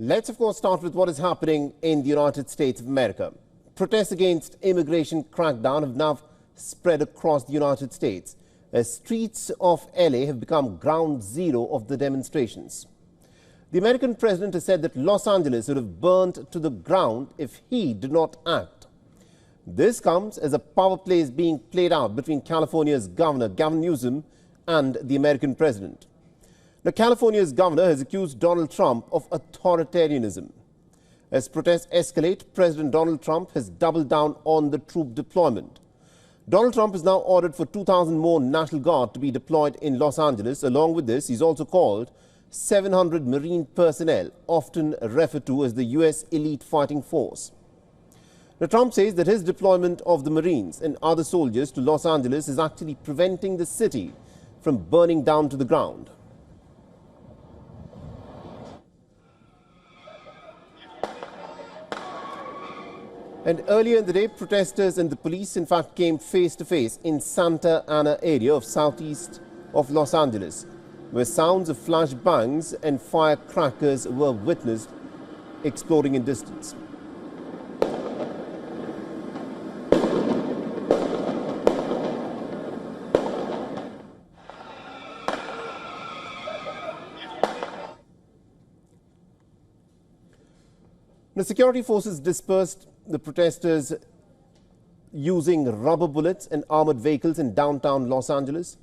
Let's, of course, start with what is happening in the United States of America. Protests against immigration crackdown have now spread across the United States, as streets of LA have become ground zero of the demonstrations. The American president has said that Los Angeles would have burned to the ground if he did not act. This comes as a power play is being played out between California's governor, Gavin Newsom, and the American president. Now, California's governor has accused Donald Trump of authoritarianism. As protests escalate, President Donald Trump has doubled down on the troop deployment. Donald Trump has now ordered for 2,000 more National Guard to be deployed in Los Angeles. Along with this, he's also called 700 Marine personnel, often referred to as the U.S. elite fighting force. Now, Trump says that his deployment of the Marines and other soldiers to Los Angeles is actually preventing the city from burning down to the ground. And earlier in the day, protesters and the police, in fact, came face to face in Santa Ana area of southeast of Los Angeles, where sounds of flashbangs and firecrackers were witnessed exploding in distance. The security forces dispersed the protesters using rubber bullets and armored vehicles in downtown Los Angeles.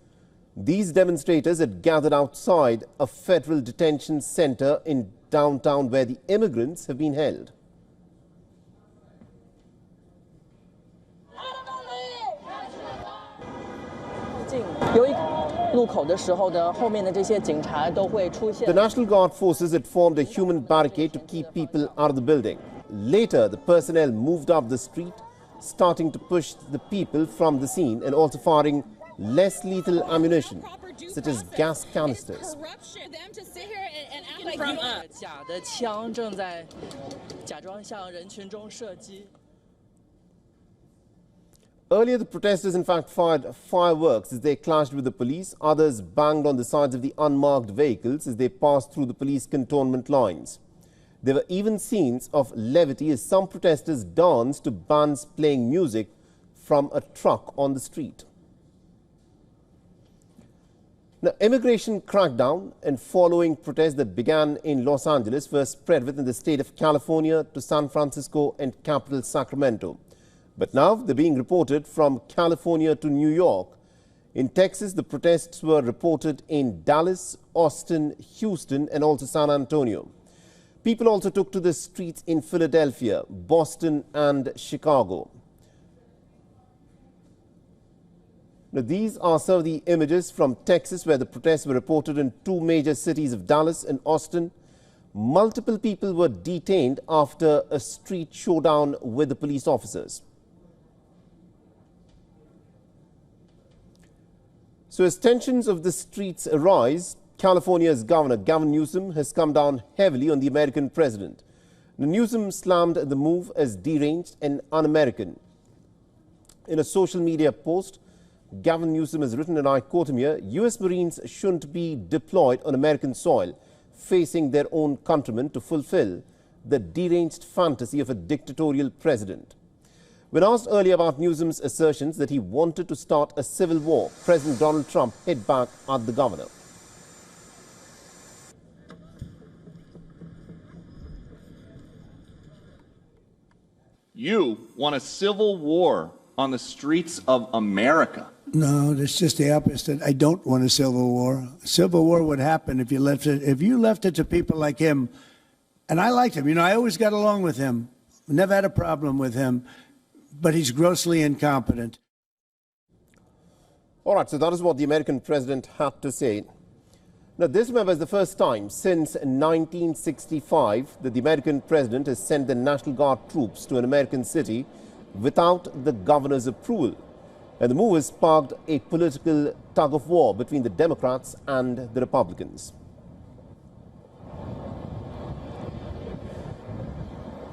These demonstrators had gathered outside a federal detention center in downtown where the immigrants have been held. The National Guard forces had formed a human barricade to keep people out of the building. Later, the personnel moved up the street, starting to push the people from the scene and also firing less lethal ammunition, such as gas canisters. Earlier, the protesters, in fact, fired fireworks as they clashed with the police. Others banged on the sides of the unmarked vehicles as they passed through the police cantonment lines. There were even scenes of levity as some protesters danced to bands playing music from a truck on the street. Now, immigration crackdown and following protests that began in Los Angeles were spread within the state of California to San Francisco and capital Sacramento. But now they're being reported from California to New York. In Texas, the protests were reported in Dallas, Austin, Houston, and also San Antonio. People also took to the streets in Philadelphia, Boston, and Chicago. Now, these are some of the images from Texas, where the protests were reported in two major cities of Dallas and Austin. Multiple people were detained after a street showdown with the police officers. So as tensions of the streets arise, California's governor, Gavin Newsom, has come down heavily on the American president. Newsom slammed the move as deranged and un-American. In a social media post, Gavin Newsom has written, and I quote him here, "U.S. Marines shouldn't be deployed on American soil, facing their own countrymen to fulfill the deranged fantasy of a dictatorial president." When asked earlier about Newsom's assertions that he wanted to start a civil war, President Donald Trump hit back at the governor. You want a civil war on the streets of America? No, that's just the opposite. I don't want a civil war. A civil war would happen if you left it to people like him. And I liked him. You know, I always got along with him. Never had a problem with him. But he's grossly incompetent. All right, so that is what the American president had to say. Now, this, remember, is the first time since 1965 that the American president has sent the National Guard troops to an American city without the governor's approval. And the move has sparked a political tug-of-war between the Democrats and the Republicans.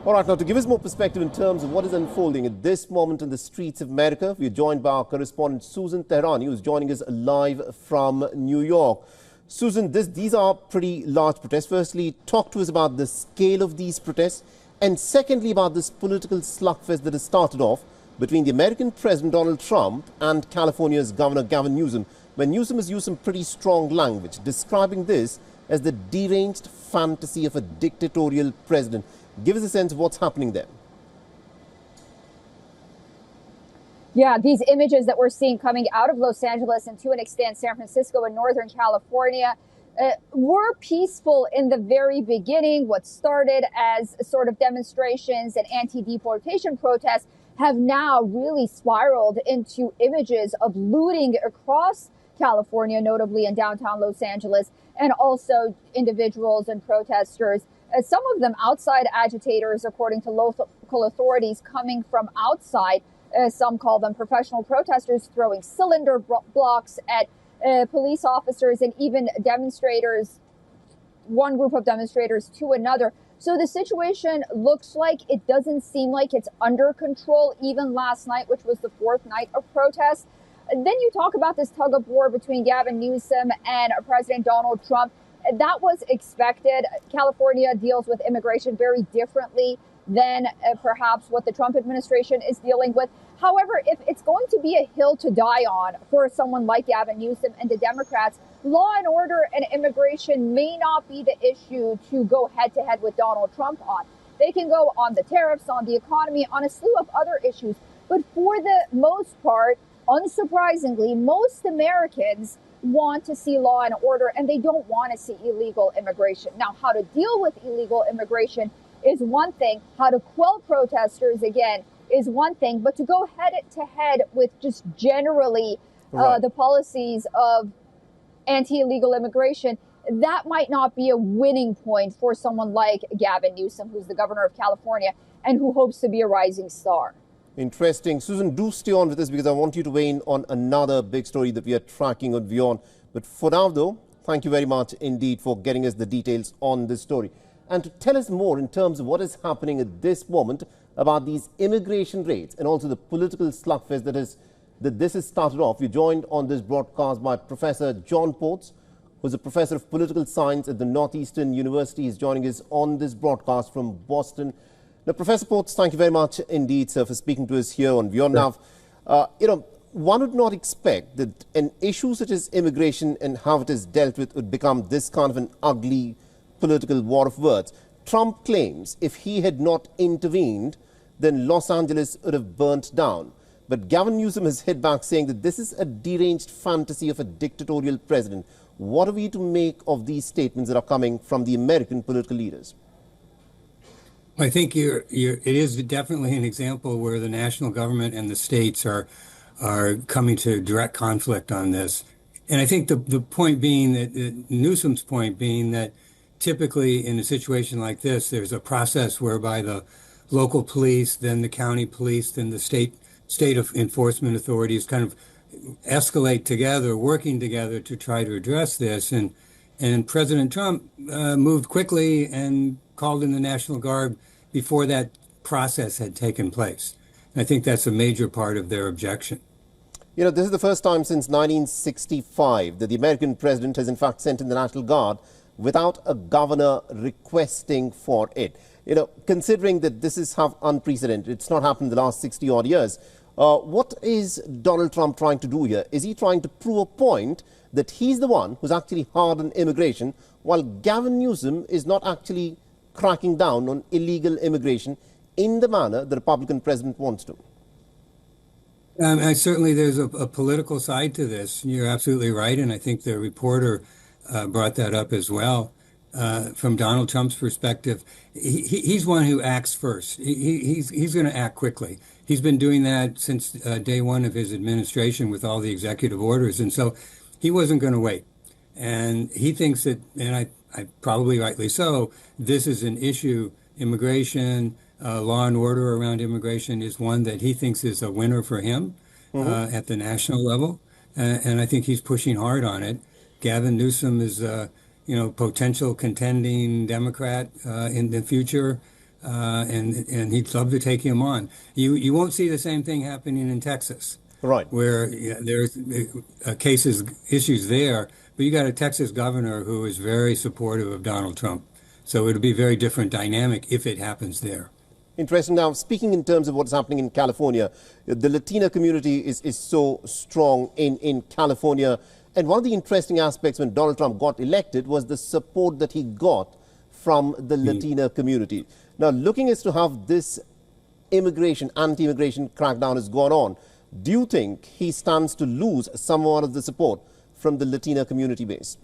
All right, now to give us more perspective in terms of what is unfolding at this moment in the streets of America, we are joined by our correspondent Susan Tehrani, who is joining us live from New York. Susan, these are pretty large protests. Firstly, talk to us about the scale of these protests, and secondly, about this political slugfest that has started off between the American President Donald Trump and California's Governor Gavin Newsom, when Newsom has used some pretty strong language, describing this as the deranged fantasy of a dictatorial president. Give us a sense of what's happening there. Yeah, these images that we're seeing coming out of Los Angeles and to an extent San Francisco and Northern California were peaceful in the very beginning. What started as sort of demonstrations and anti-deportation protests have now really spiraled into images of looting across California, notably in downtown Los Angeles, and also individuals and protesters, some of them outside agitators, according to local authorities, coming from outside. Some call them professional protesters, throwing cylinder blocks at police officers and even demonstrators, one group of demonstrators to another. So the situation looks like it doesn't seem like it's under control, even last night, which was the fourth night of protests. Then you talk about this tug of war between Gavin Newsom and President Donald Trump. That was expected. California deals with immigration very differently than perhaps what the Trump administration is dealing with. However, if it's going to be a hill to die on for someone like Gavin Newsom and the Democrats, law and order and immigration may not be the issue to go head to head with Donald Trump on. They can go on the tariffs, on the economy, on a slew of other issues. But for the most part, unsurprisingly, most Americans want to see law and order, and they don't want to see illegal immigration. Now, how to deal with illegal immigration is one thing. How to quell protesters, again, is one thing. But to go head to head with just generally the policies of anti-illegal immigration, that might not be a winning point for someone like Gavin Newsom, who's the governor of California and who hopes to be a rising star. Interesting. Susan, do stay on with us because I want you to weigh in on another big story that we are tracking on WION. But for now, though, thank you very much indeed for getting us the details on this story. And to tell us more in terms of what is happening at this moment about these immigration raids and also the political slugfest that this has started off, we're joined on this broadcast by Professor John Ports, who's a professor of political science at the Northeastern University. He's joining us on this broadcast from Boston. Now, Professor Ports, thank you very much indeed, sir, for speaking to us here on WION. Now, one would not expect that an issue such as immigration and how it is dealt with would become this kind of an ugly political war of words. Trump claims if he had not intervened, then Los Angeles would have burnt down. But Gavin Newsom has hit back saying that this is a deranged fantasy of a dictatorial president. What are we to make of these statements that are coming from the American political leaders? I think it is definitely an example where the national government and the states are coming to direct conflict on this. And I think the point being that Newsom's point being that typically in a situation like this, there's a process whereby the local police, then the county police, then the state of enforcement authorities kind of escalate together, working together to try to address this. And President Trump moved quickly and called in the National Guard before that process had taken place. And I think that's a major part of their objection. You know, this is the first time since 1965 that the American president has in fact sent in the National Guard without a governor requesting for it. You know, considering that this is unprecedented, it's not happened in the last 60 odd years. What is Donald Trump trying to do here? Is he trying to prove a point that he's the one who's actually hard on immigration, while Gavin Newsom is not actually cracking down on illegal immigration in the manner the Republican president wants to? Certainly there's a political side to this. You're absolutely right. And I think the reporter brought that up as well. From Donald Trump's perspective, he's one who acts first. He's going to act quickly. He's been doing that since day one of his administration with all the executive orders. And so he wasn't going to wait. And he thinks that, and I probably rightly so, this is an issue. Immigration, law and order around immigration is one that he thinks is a winner for him at the national level. And I think he's pushing hard on it. Gavin Newsom is potential contending Democrat in the future, and he'd love to take him on. You won't see the same thing happening in Texas, right? Where there's issues there, but you got a Texas governor who is very supportive of Donald Trump. So it'll be a very different dynamic if it happens there. Interesting. Now, speaking in terms of what's happening in California, the Latina community is so strong in California. And one of the interesting aspects when Donald Trump got elected was the support that he got from the Latina community. Now, looking as to how this anti-immigration crackdown has gone on, do you think he stands to lose somewhat of the support from the Latina community base?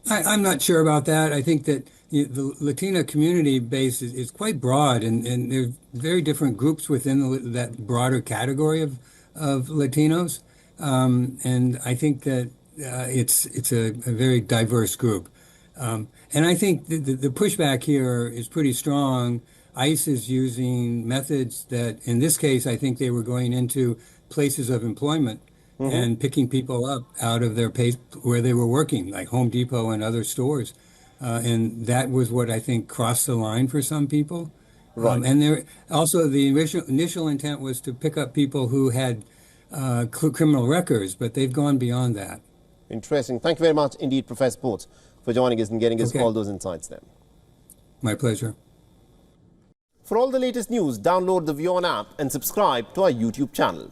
I'm not sure about that. I think that the Latina community base is quite broad, and there are very different groups within that broader category of Latinos. And I think that it's a very diverse group. And I think the pushback here is pretty strong. ICE is using methods that, in this case, I think they were going into places of employment and picking people up out of their place where they were working, like Home Depot and other stores. And that was what I think crossed the line for some people. Right. And there also the initial intent was to pick up people who had criminal records, but they've gone beyond that. Interesting. Thank you very much indeed, Professor Ports, for joining us and getting us all those insights there. My pleasure. For all the latest news, download the WION app and subscribe to our YouTube channel.